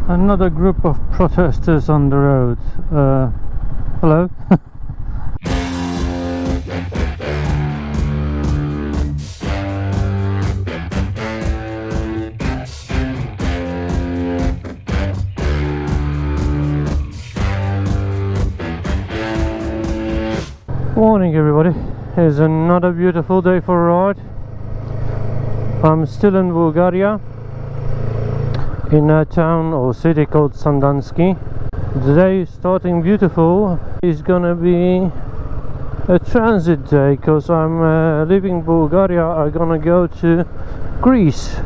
Another group of protesters on the road. Hello. Morning everybody. It's another beautiful day for a ride. I'm still in Bulgaria, in a town or city called Sandanski. The day is starting beautiful. It's gonna be a transit day because I'm leaving Bulgaria. I'm gonna go to Greece.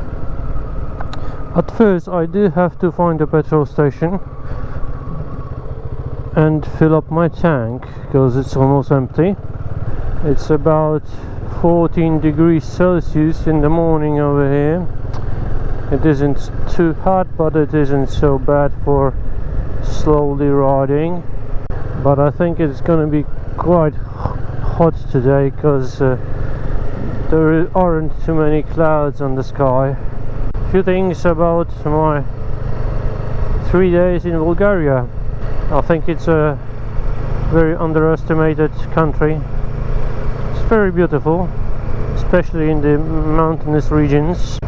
At first I do have to find a petrol station and fill up my tank because it's almost empty. It's about 14 degrees Celsius in the morning over here. It isn't too hot, but it isn't so bad for slowly riding. But I think it's going to be quite hot today because there aren't too many clouds on the sky. A few things about my 3 days in Bulgaria. I think it's a very underestimated country. It's very beautiful, especially in the mountainous regions.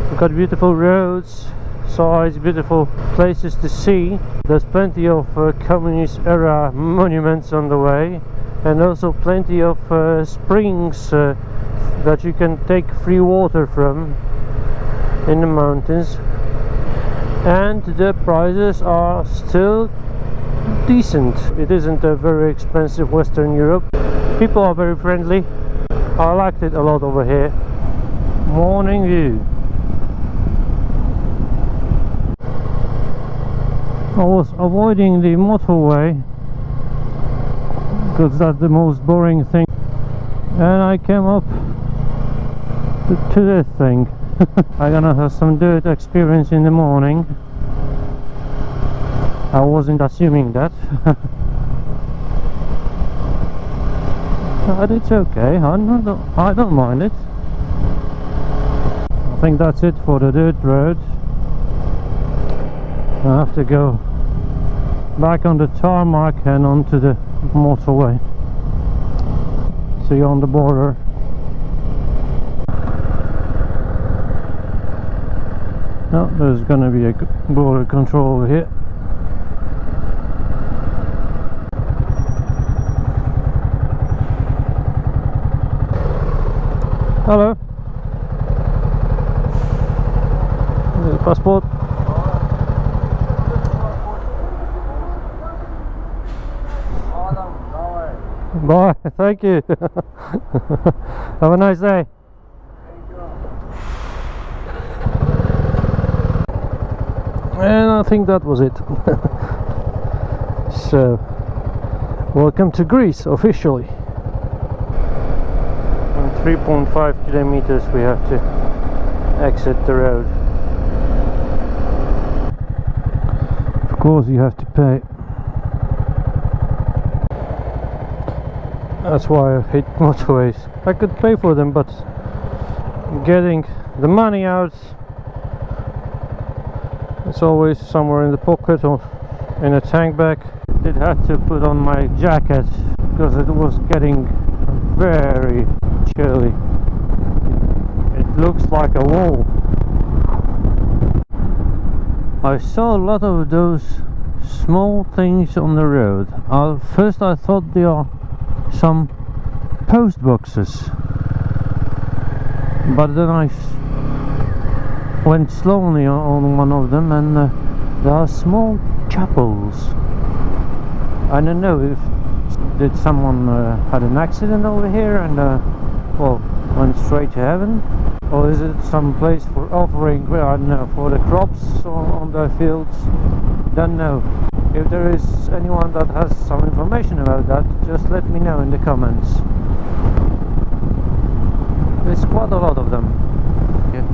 We've got beautiful roads, sides, beautiful places to see. There's plenty of communist era monuments on the way, and also plenty of springs that you can take free water from in the mountains. And the prices are still decent. It isn't a very expensive Western Europe. People are very friendly. I liked it a lot over here. Morning view. I was avoiding the motorway because that's the most boring thing, and I came up to this thing. I'm gonna have some dirt experience in the morning. I wasn't assuming that. But it's okay, I don't mind it. I think that's it for the dirt road. I have to go back on the tarmac and onto the motorway. See you on the border. No, there's gonna be a border control over here. Hello. Passport. Bye, thank you. Have a nice day. And I think that was it. So, welcome to Greece officially. In 3.5 kilometers we have to exit the road. Of course you have to pay. That's why I hate motorways. I could pay for them, but getting the money out, it's always somewhere in the pocket or in a tank bag. I did have to put on my jacket because it was getting very chilly. It looks like a wall. I saw a lot of those small things on the road. First I thought they are some post boxes, but then I went slowly on one of them, and there are small chapels. I don't know if did someone had an accident over here and well, went straight to heaven, or is it some place for offering, I don't know, for the crops on the fields. Don't know. If there is anyone that has some information about that, just let me know in the comments. There's quite a lot of them. Yeah.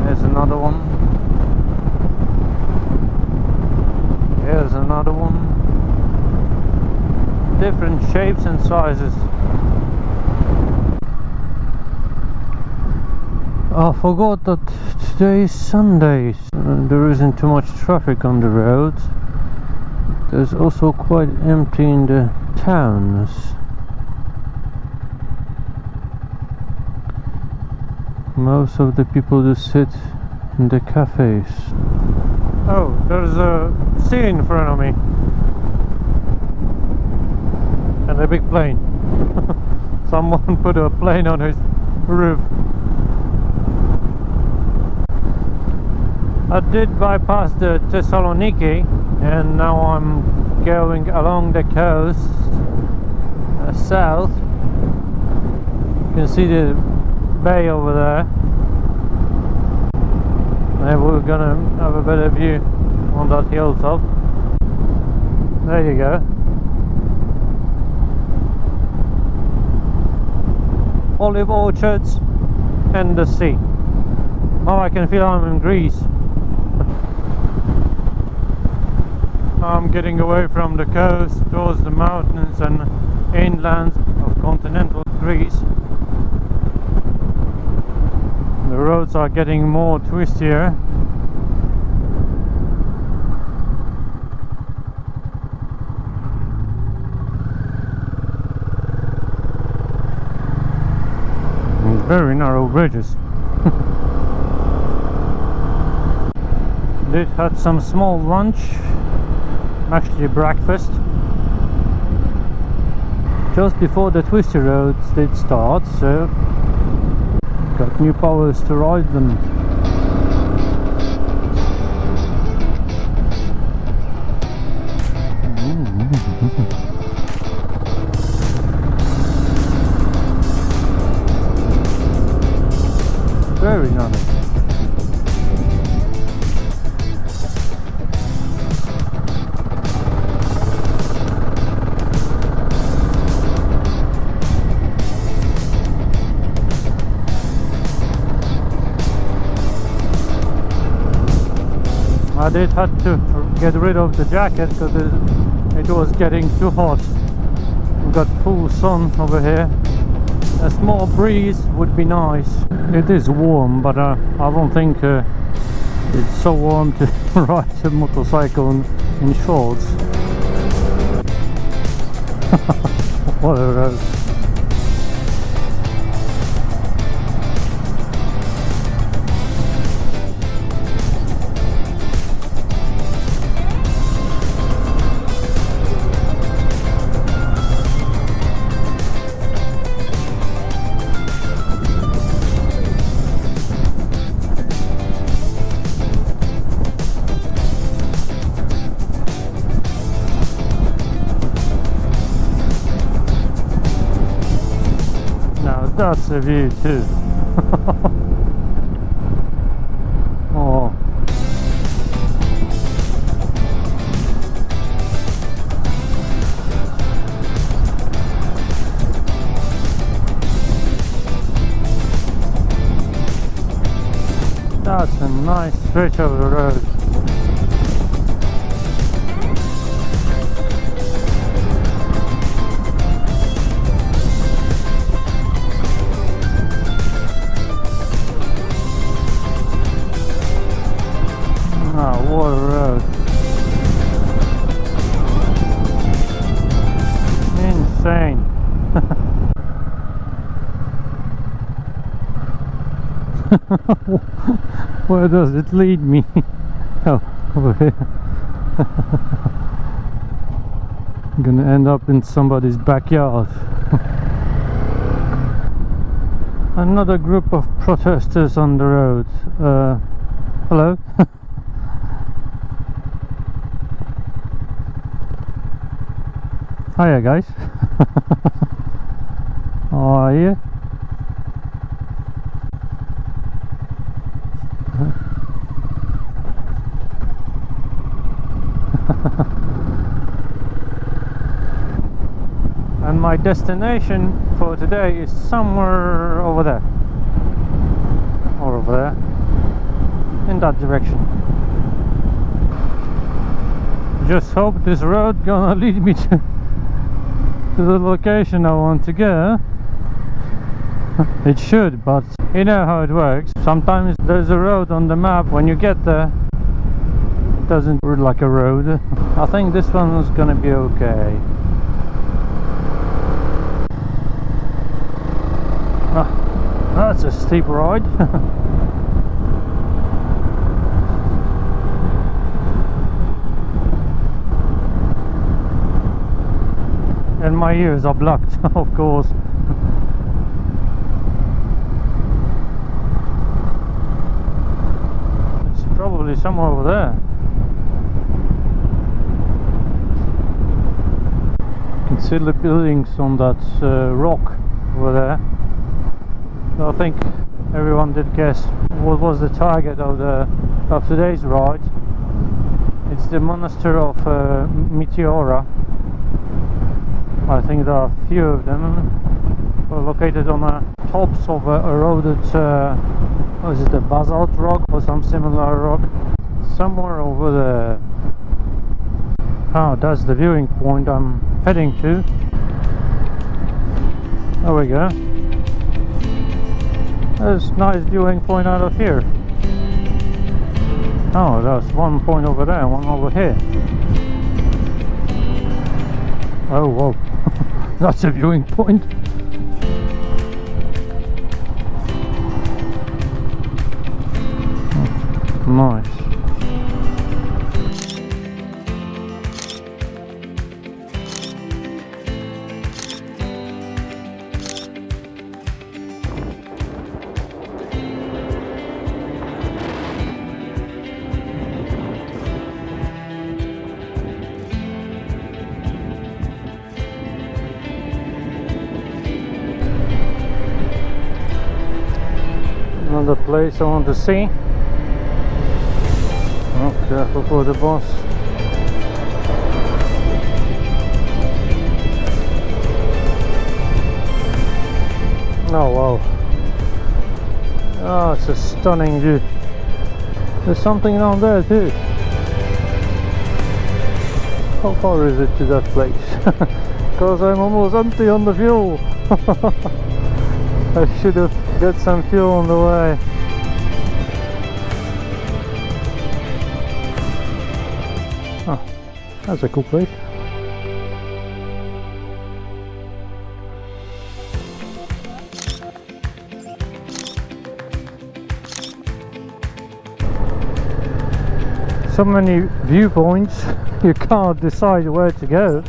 There's another one. Here's another one. Different shapes and sizes. I forgot that today is Sunday. There isn't too much traffic on the roads. There's also quite empty in the towns. Most of the people just sit in the cafes. Oh, there's a sea in front of me. And a big plane. Someone put a plane on his roof. I did bypass the Thessaloniki and now I'm going along the coast south. You can see the bay over there. Maybe we're gonna have a better view on that hilltop. There you go. Olive orchards and the sea. Oh, I can feel I'm in Greece. I'm getting away from the coast towards the mountains and inlands of continental Greece. The roads are getting more twistier. And very narrow bridges. Did had some small lunch, actually breakfast, just before the twisty roads did start, so got new powers to ride them. Very nice. I did have to get rid of the jacket because it was getting too hot. We've got full sun over here. A small breeze would be nice. It is warm, but I don't think it's so warm to ride a motorcycle in shorts. What a road. That's a view too. Oh. That's a nice stretch of the road. What a road. Insane. Where does it lead me? Oh, over here. I'm gonna end up in somebody's backyard. Another group of protesters on the road. Hello? Hiya guys. How are you? And my destination for today is somewhere over there. Or over there. In that direction. Just hope this road gonna lead me to the location I want to go. It should, but you know how it works. Sometimes there's a road on the map, when you get there it doesn't look like a road. I think this one's gonna be okay. That's a steep ride. And my ears are blocked, of course. It's probably somewhere over there. You can see the buildings on that rock over there. So I think everyone did guess what was the target of today's ride. It's the monastery of Meteora. I think there are a few of them. They're located on the tops of a eroded, what is it, a basalt rock or some similar rock? Somewhere over there. Oh, that's the viewing point I'm heading to. There we go. There's a nice viewing point out of here. Oh, there's one point over there, one over here. Oh, whoa. That's a viewing point. Nice. Another place I want to see. Oh, careful for the boss. Oh wow. Oh, it's a stunning view. There's something down there too. How far is it to that place? Because I'm almost empty on the fuel. I should have got some fuel on the way. Oh, that's a cool place. So many viewpoints, you can't decide where to go.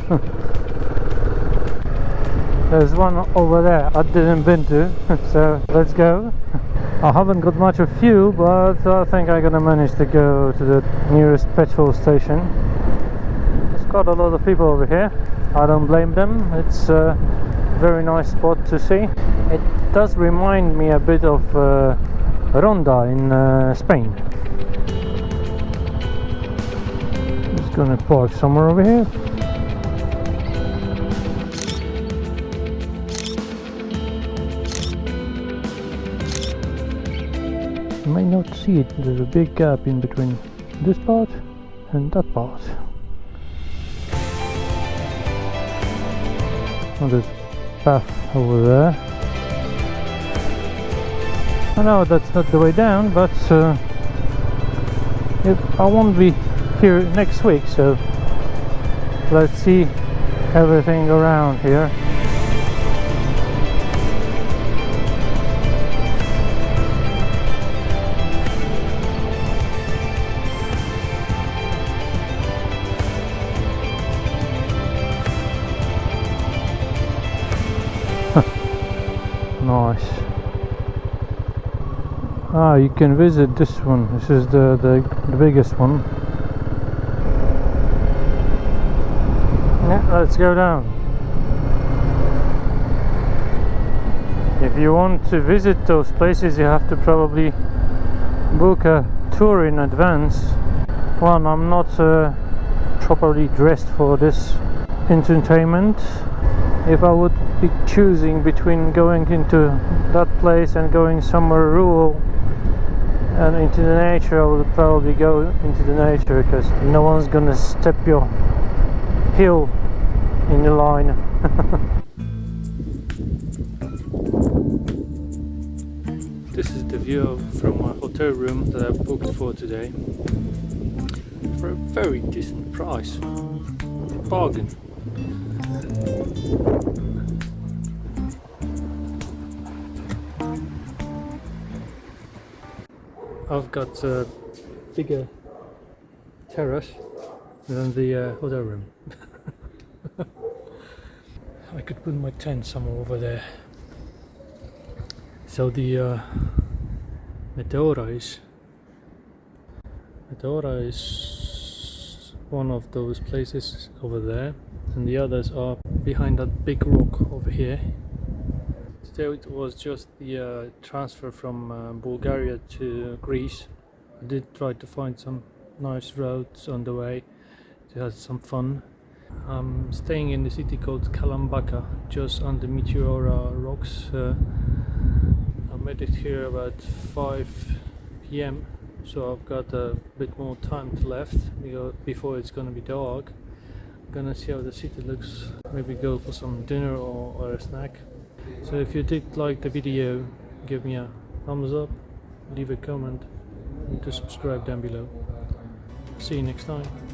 There's one over there I didn't been to, so let's go. I haven't got much of fuel, but I think I'm gonna manage to go to the nearest petrol station. There's quite a lot of people over here. I don't blame them. It's a very nice spot to see. It does remind me a bit of Ronda in Spain. Just gonna park somewhere over here. You may not see it, there's a big gap in between this part and that part. Oh, there's a path over there. I know that's not the way down, but I won't be here next week, so let's see everything around here. Nice. Ah, you can visit this one. This is the biggest one. Yeah, let's go down. If you want to visit those places, you have to probably book a tour in advance. One, I'm not properly dressed for this entertainment. If I would be choosing between going into that place and going somewhere rural and into the nature, I would probably go into the nature, because no one's gonna step your heel in the line. the view from my hotel room that I booked for today for a very decent price. Bargain. I've got a bigger terrace than the hotel room. I could put my tent somewhere over there. So the Meteora is one of those places over there, and the others are behind that big rock over here. So it was just the transfer from Bulgaria to Greece. I did try to find some nice roads on the way to have some fun. I'm staying in the city called Kalambaka, just on the Meteora rocks. I made it here about 5 p.m. so I've got a bit more time left before it's gonna be dark. I'm gonna see how the city looks, maybe go for some dinner or a snack. So if you did like the video, give me a thumbs up, leave a comment, and to subscribe down below. See you next time.